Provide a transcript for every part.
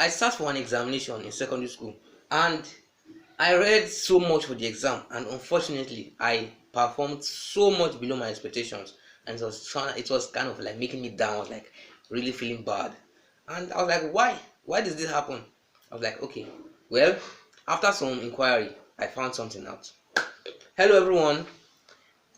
I sat for an examination in secondary school and I read so much for the exam, and unfortunately, I performed so much below my expectations, and it was kind of like making me down. I was like really feeling bad, and I was like, why? Why does this happen? I was like, okay, well, after some inquiry, I found something out. Hello, everyone.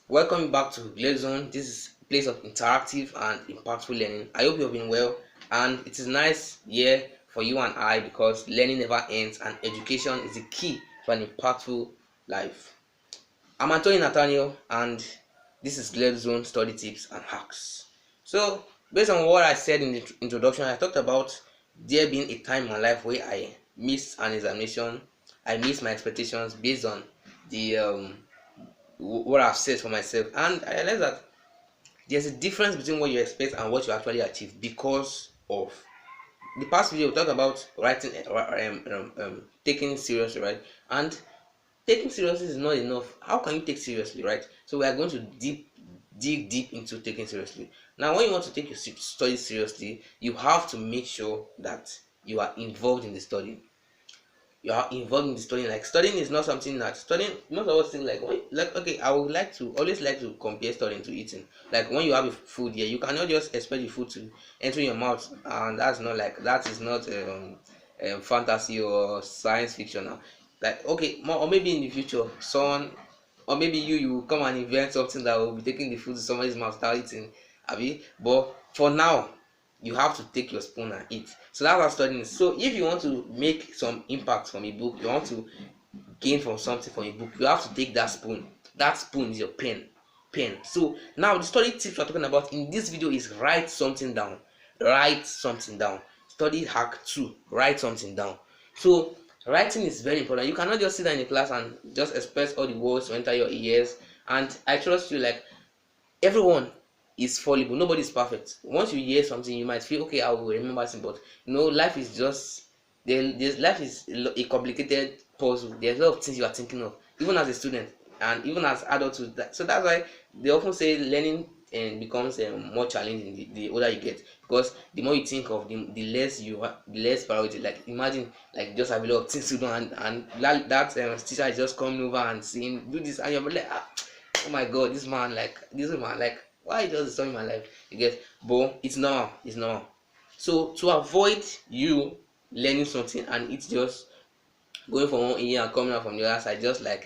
Welcome back to Glade Zone. This is a place of interactive and impactful learning. I hope you have been well, and it is nice here for you and I because learning never ends, and education is the key to an impactful life. I'm Anthony Nathaniel, and this is Glade Zone Study Tips and Hacks. So, based on what I said in the introduction, I talked about there being a time in my life where I missed an examination. I missed my expectations based on the what I've set for myself, and I realized that there's a difference between what you expect and what you actually achieve because of the past video. We talked about writing, taking seriously, right? And taking seriously is not enough. How can you take seriously, right? So we are going to dig deep into taking seriously. Now, when you want to take your study seriously, you have to make sure that you are involved in the study. You are involved in the studying. Like, studying is not something that studying, most of us think like, okay, I would like to always like to compare studying to eating. Like, when you have a food here, you cannot just expect the food to enter your mouth, and that is not fantasy or science fiction now. Like, okay, or maybe in the future someone, or maybe you will come and invent something that will be taking the food to somebody's mouth without eating, abi. But for now, you have to take your spoon and eat. So that's how studying is. So if you want to make some impact from a book, you want to gain from something from a book, you have to take that spoon. That spoon is your pen. So now the study tips we're talking about in this video is write something down. Write something down. Study hack 2, write something down. So writing is very important. You cannot just sit down in a class and just expect all the words to enter your ears. And I trust you, like, everyone is fallible, nobody is perfect. Once you hear something, you might feel, okay, I will remember it, but life is just life is a complicated puzzle. There's a lot of things you are thinking of, even as a student and even as adulthood. So that's why they often say learning becomes more challenging the older you get, because the more you think of, the less the less priority. Like, imagine, like, just have a lot of things to do, and that teacher is just coming over and saying do this, and you're like, oh my god, this man, like, why does this in my life? You get, but it's normal. So to avoid you learning something and it's just going from one ear and coming out from the other side, just like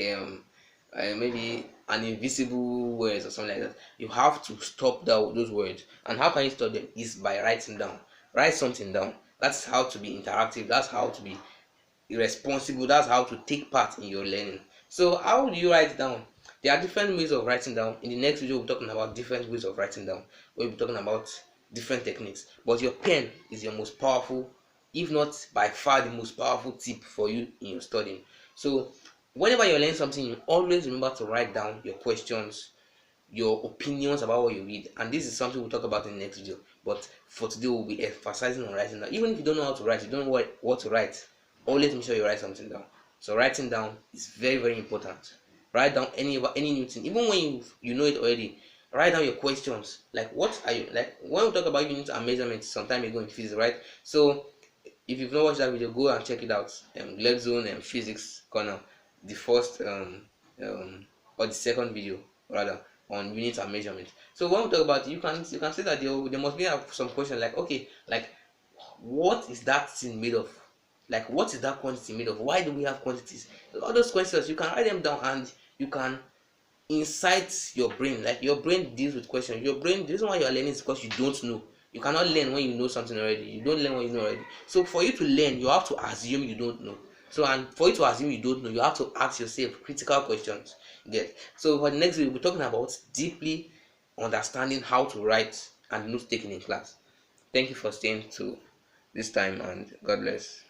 maybe an invisible words or something like that, you have to stop those words. And how can you stop them? Is by writing down. Write something down. That's how to be interactive. That's how to be responsible. That's how to take part in your learning. So how do you write down? There are different ways of writing down. In the next video, we're talking about different ways of writing down. We'll be talking about different techniques. But your pen is your most powerful, if not by far the most powerful tip for you in your studying. So whenever you're learning something, you always remember to write down your questions, your opinions about what you read. And this is something we'll talk about in the next video. But for today, we'll be emphasizing on writing down. Even if you don't know how to write, you don't know what to write, always make sure you write something down. So writing down is very, very important. Write down any new thing, even when you know it already. Write down your questions. Like, what are you, like, when we talk about units and measurements some time ago in physics, right? So if you've not watched that video, go and check it out. Lead Zone and Physics Corner, the first or the second video rather, on units and measurements. So when we talk about it, you can see that there must be some question like, okay, like, what is that thing made of? Like, what is that quantity made of? Why do we have quantities? All those questions, you can write them down and you can incite your brain. Like, your brain deals with questions. Your brain, the reason why you are learning is because you don't know. You cannot learn when you know something already. You don't learn when you know already. So for you to learn, you have to assume you don't know. So, and for you to assume you don't know, you have to ask yourself critical questions. Get. So for the next video, we'll be talking about deeply understanding how to write and note taking in class. Thank you for staying to this time, and God bless.